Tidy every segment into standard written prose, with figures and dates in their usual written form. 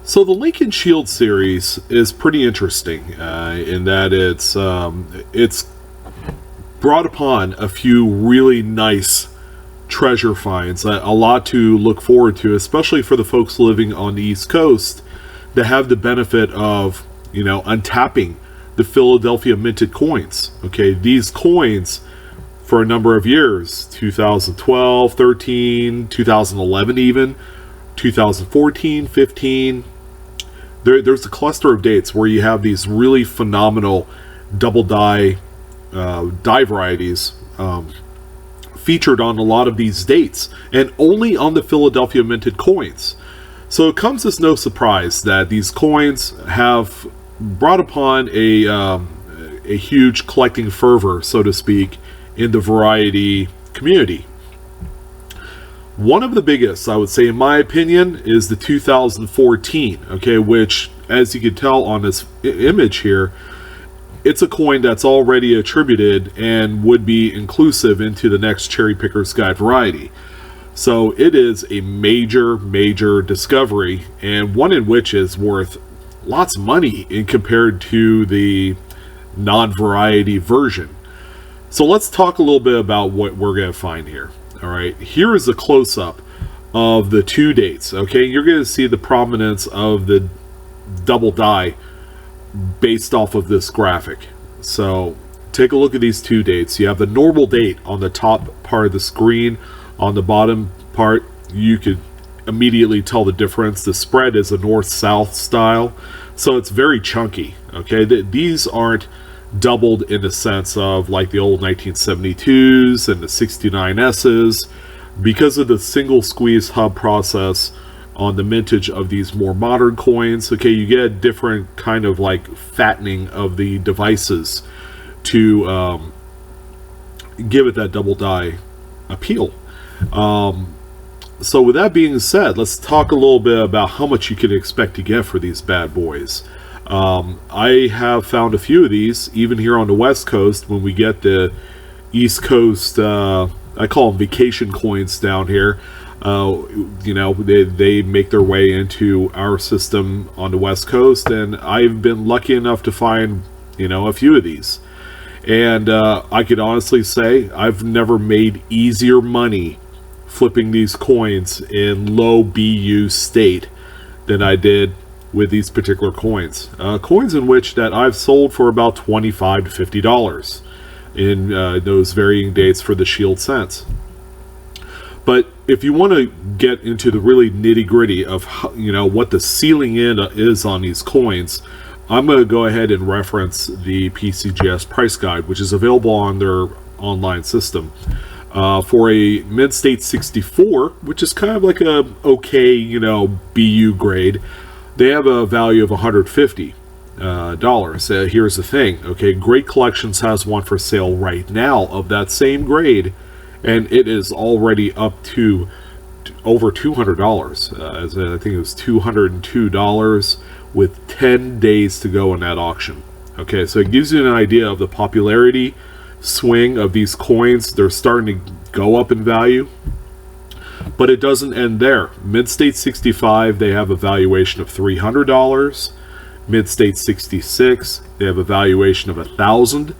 So the Lincoln Shield series is pretty interesting in that it's brought upon a few really nice treasure finds, a lot to look forward to, especially for the folks living on the East Coast that have the benefit of, untapping the Philadelphia minted coins. Okay, these coins for a number of years, 2012, 13, 2011 even, 2014, 15, there's a cluster of dates where you have these really phenomenal double die varieties featured on a lot of these dates, and only on the Philadelphia minted coins. So it comes as no surprise that these coins have brought upon a huge collecting fervor, so to speak, in the variety community. One of the biggest, I would say, in my opinion, is the 2014, okay, which, as you can tell on this image here, it's a coin that's already attributed and would be inclusive into the next Cherry Picker's Guide variety. So it is a major, major discovery, and one in which is worth lots of money in compared to the non-variety version. So let's talk a little bit about what we're going to find here. All right, here is a close-up of the two dates. Okay, you're going to see the prominence of the double die based off of this graphic. So take a look at these two dates. You have the normal date on the top part of the screen. On the bottom part, you could immediately tell the difference. The spread is a north-south style, so it's very chunky. Okay, these aren't doubled in the sense of like the old 1972s and the 69Ss. Because of the single squeeze hub process on the mintage of these more modern coins, okay, you get a different kind of like fattening of the devices to give it that double die appeal. So with that being said, let's talk a little bit about how much you can expect to get for these bad boys. I have found a few of these even here on the West Coast. When we get the East Coast, I call them vacation coins down here. They make their way into our system on the West Coast, and I've been lucky enough to find, a few of these. And I could honestly say I've never made easier money flipping these coins in low BU state than I did with these particular coins. Coins in which that I've sold for about $25 to $50 in those varying dates for the Shield cents. But if you want to get into the really nitty-gritty of what the ceiling in is on these coins, I'm going to go ahead and reference the PCGS price guide, which is available on their online system. For a mid-state 64, which is kind of like a okay, BU grade, they have a value of $150. Here's the thing, okay, Great Collections has one for sale right now of that same grade, and it is already up to over $200. I think it was $202 with 10 days to go in that auction. Okay, so it gives you an idea of the popularity swing of these coins. They're starting to go up in value, but it doesn't end there. Mid-State 65, they have a valuation of $300. Mid-State 66, they have a valuation of $1,000.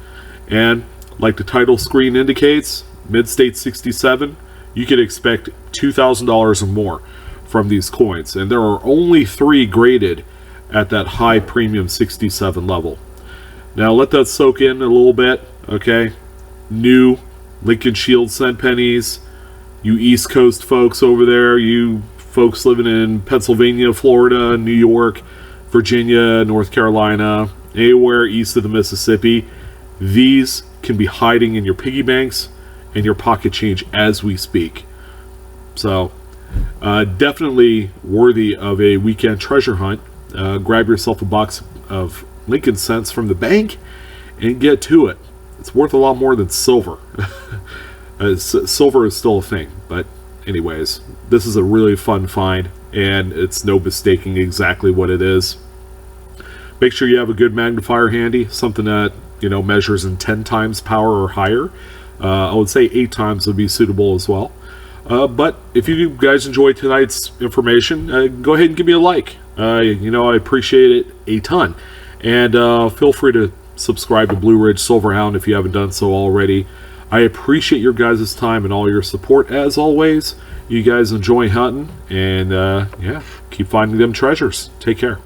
And like the title screen indicates, Mid-State 67, you could expect $2,000 or more from these coins. And there are only 3 graded at that high premium 67 level. Now let that soak in a little bit, okay? New Lincoln Shield cent pennies. You East Coast folks over there, you folks living in Pennsylvania, Florida, New York, Virginia, North Carolina, anywhere east of the Mississippi, these can be hiding in your piggy banks and your pocket change as we speak. So definitely worthy of a weekend treasure hunt. Grab yourself a box of Lincoln cents from the bank and get to it. It's worth a lot more than silver. Silver is still a thing, but anyways, this is a really fun find, and it's no mistaking exactly what it is. Make sure you have a good magnifier handy, something that measures in 10 times power or higher. I would say 8 times would be suitable as well. But if you guys enjoyed tonight's information, go ahead and give me a like. I appreciate it a ton. And feel free to subscribe to Blue Ridge Silverhound if you haven't done so already. I appreciate your guys' time and all your support as always. You guys enjoy hunting, and yeah, keep finding them treasures. Take care.